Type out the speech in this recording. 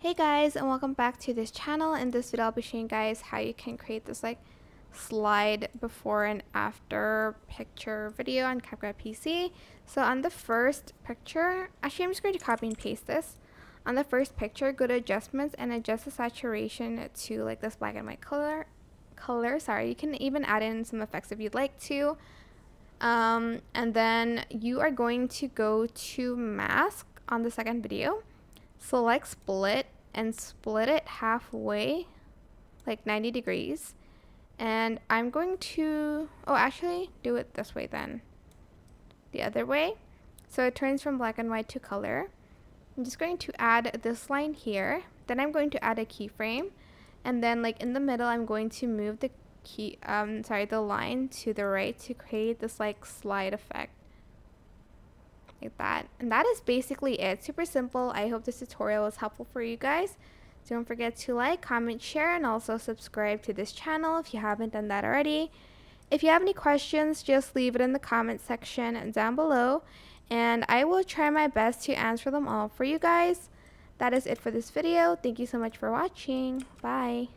Hey guys, and welcome back to this channel. In this video I'll be showing you guys how you can create this slide before and after picture video on CapCut PC. So on the first picture, actually I'm just going to copy and paste this. On the first picture, go to adjustments and adjust the saturation to this black and white color. You can even add in some effects if you'd like to. And then you are going to go to mask on the second video. Select split and split it halfway, like 90 degrees. And I'm going to, actually do it this way then. The other way. So it turns from black and white to color. I'm just going to add this line here. Then I'm going to add a keyframe. And then in the middle, I'm going to move the the line to the right to create this slide effect. Like that. And that is basically it. Super simple. I hope this tutorial was helpful for you guys. Don't forget to like, comment, share, and also subscribe to this channel if you haven't done that already. If you have any questions, just leave it in the comment section down below, and I will try my best to answer them all for you guys. That is it for this video. Thank you so much for watching. Bye.